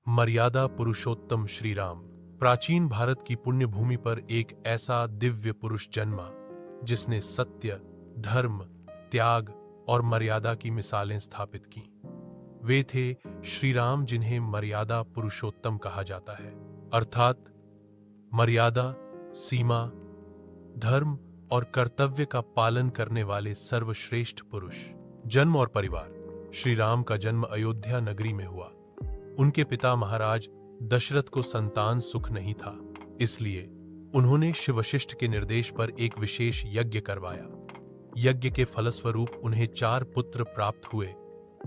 मर्यादा पुरुषोत्तम श्री राम। प्राचीन भारत की पुण्य भूमि पर एक ऐसा दिव्य पुरुष जन्मा जिसने सत्य, धर्म, त्याग और मर्यादा की मिसालें स्थापित की। वे थे श्री राम, जिन्हें मर्यादा पुरुषोत्तम कहा जाता है, अर्थात मर्यादा, सीमा, धर्म और कर्तव्य का पालन करने वाले सर्वश्रेष्ठ पुरुष। जन्म और परिवार। श्री राम का जन्म अयोध्या नगरी में हुआ। उनके पिता महाराज दशरथ को संतान सुख नहीं था, इसलिए उन्होंने शिव वशिष्ठ के निर्देश पर एक विशेष यज्ञ करवाया। यज्ञ के फलस्वरूप उन्हें 4 पुत्र प्राप्त हुए,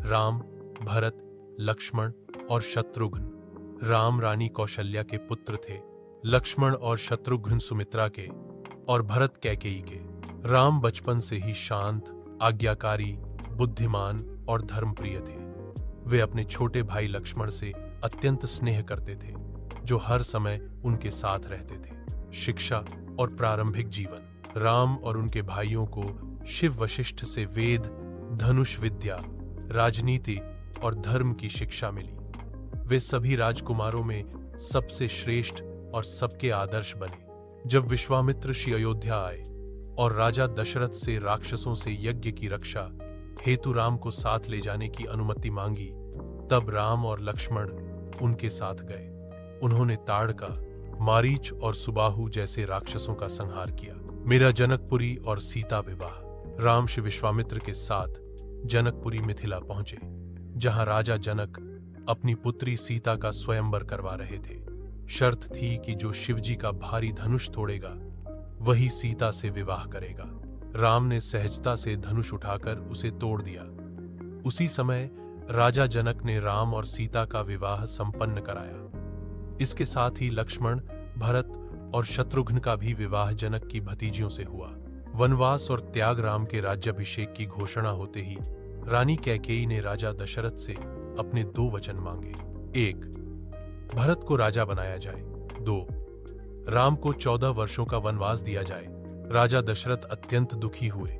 राम, भरत, लक्ष्मण और शत्रुघ्न। राम रानी कौशल्या के पुत्र थे, लक्ष्मण और शत्रुघ्न सुमित्रा के और भरत कैकेयी के। राम बचपन से ही शांत, आज्ञाकारी, बुद्धिमान और धर्मप्रिय थे। वे अपने छोटे भाई लक्ष्मण से अत्यंत स्नेह करते थे, जो हर समय उनके साथ रहते थे। शिक्षा और प्रारंभिक जीवन। राम और उनके भाइयों को शिव वशिष्ठ से वेद, धनुष विद्या, राजनीति और धर्म की शिक्षा मिली। वे सभी राजकुमारों में सबसे श्रेष्ठ और सबके आदर्श बने। जब विश्वामित्र ऋषि अयोध्या आए और राजा दशरथ से राक्षसों से यज्ञ की रक्षा हेतु राम को साथ ले जाने की अनुमति मांगी, तब राम और लक्ष्मण उनके साथ गए। उन्होंने ताड़का, मारीच और सुबाहु जैसे राक्षसों का संहार किया। मेरा जनकपुरी और सीता विवाह। राम श्री विश्वामित्र के साथ जनकपुरी मिथिला पहुंचे, जहां राजा जनक अपनी पुत्री सीता का स्वयंवर करवा रहे थे। शर्त थी कि जो शिवजी का भारी धनुष तोड़ेगा वही सीता से विवाह करेगा। राम ने सहजता से धनुष उठाकर उसे तोड़ दिया। उसी समय राजा जनक ने राम और सीता का विवाह संपन्न कराया। इसके साथ ही लक्ष्मण, भरत और शत्रुघ्न का भी विवाह जनक की भतीजियों से हुआ। वनवास और त्याग। राम के राज्याभिषेक की घोषणा होते ही रानी कैकेयी ने राजा दशरथ से अपने 2 वचन मांगे। 1. भरत को राजा बनाया जाए। 2. राम को 14 वर्षों का वनवास दिया जाए। राजा दशरथ अत्यंत दुखी हुए,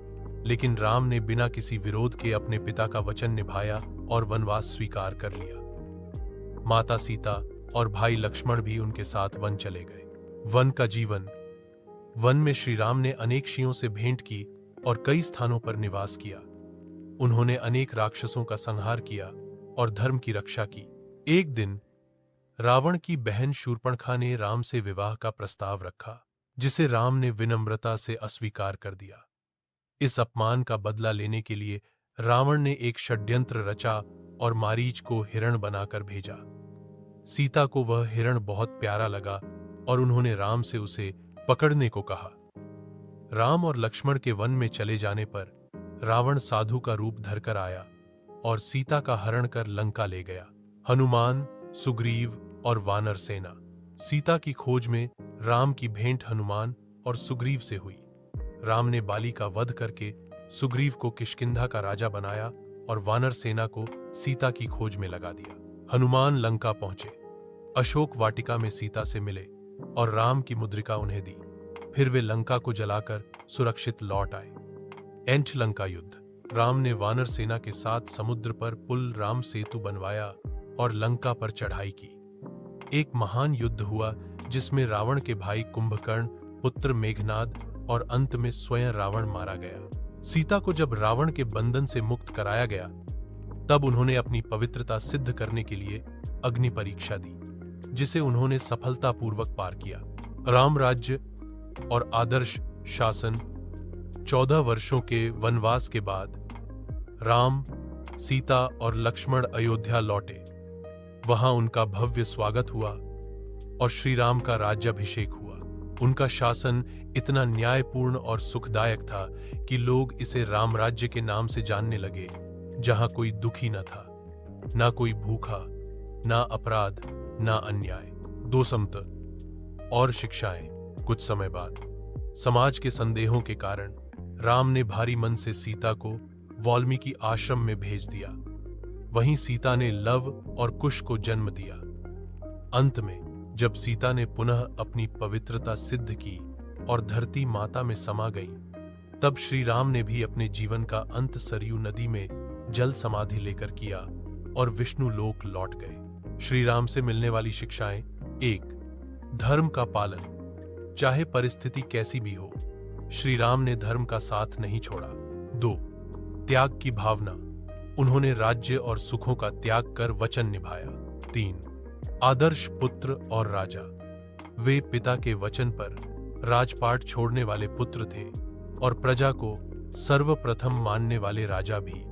लेकिन राम ने बिना किसी विरोध के अपने पिता का वचन निभाया और वनवास स्वीकार कर लिया। माता सीता और भाई लक्ष्मण भी उनके साथ वन चले गए। वन का जीवन। वन में श्री राम ने अनेक ऋषियों से भेंट की और कई स्थानों पर निवास किया। उन्होंने अनेक राक्षसों का संहार किया और धर्म की रक्षा की। एक दिन रावण की बहन शूर्पणखा ने राम से विवाह का प्रस्ताव रखा, जिसे राम ने विनम्रता से अस्वीकार कर दिया। इस अपमान का बदला लेने के लिए रावण ने एक षड्यंत्र रचा और मारीच को हिरण बनाकर भेजा। सीता को वह हिरण बहुत प्यारा लगा और उन्होंने राम से उसे पकड़ने को कहा। राम और लक्ष्मण के वन में चले जाने पर रावण साधु का रूप धरकर आया और सीता का हरण कर लंका ले गया। हनुमान, सुग्रीव और वानर सेना। सीता की खोज में राम की भेंट हनुमान और सुग्रीव से हुई। राम ने बाली का वध करके सुग्रीव को किष्किंधा का राजा बनाया और वानर सेना को सीता की खोज में लगा दिया। हनुमान लंका पहुंचे, अशोक वाटिका में सीता से मिले और राम की मुद्रिका उन्हें दी। फिर वे लंका को जलाकर सुरक्षित लौट आए। एंच लंका युद्ध। राम ने वानर सेना के साथ समुद्र पर पुल राम सेतु बनवाया और लंका पर चढ़ाई की। एक महान युद्ध हुआ जिसमें रावण के भाई कुंभकर्ण, पुत्र मेघनाद और अंत में स्वयं रावण मारा गया। सीता को जब रावण के बंधन से मुक्त कराया गया, तब उन्होंने अपनी पवित्रता सिद्ध करने के लिए अग्नि परीक्षा दी, जिसे उन्होंने सफलतापूर्वक पार किया। राम राज्य और आदर्श शासन। 14 वर्षों के वनवास के बाद राम, सीता और लक्ष्मण अयोध्या लौटे। वहां उनका भव्य स्वागत हुआ और श्री राम का राज्याभिषेक हुआ। उनका शासन इतना न्यायपूर्ण और सुखदायक था कि लोग इसे राम राज्य के नाम से जानने लगे, जहां कोई दुखी न था, ना कोई भूखा, ना अपराध, ना अन्याय। 2 समता और शिक्षाएं। कुछ समय बाद समाज के संदेहों के कारण राम ने भारी मन से सीता को वाल्मीकि आश्रम में भेज दिया। वहीं सीता ने लव और कुश को जन्म दिया। अंत में जब सीता ने पुनः अपनी पवित्रता सिद्ध की और धरती माता में समा गई, तब श्री राम ने भी अपने जीवन का अंत सरयू नदी में जल समाधि लेकर किया और विष्णु लोक लौट गए। श्री राम से मिलने वाली शिक्षाएं। 1. धर्म का पालन। चाहे परिस्थिति कैसी भी हो, श्री राम ने धर्म का साथ नहीं छोड़ा। 2. त्याग की भावना। उन्होंने राज्य और सुखों का त्याग कर वचन निभाया। 3. आदर्श पुत्र और राजा। वे पिता के वचन पर राजपाट छोड़ने वाले पुत्र थे और प्रजा को सर्वप्रथम मानने वाले राजा भी।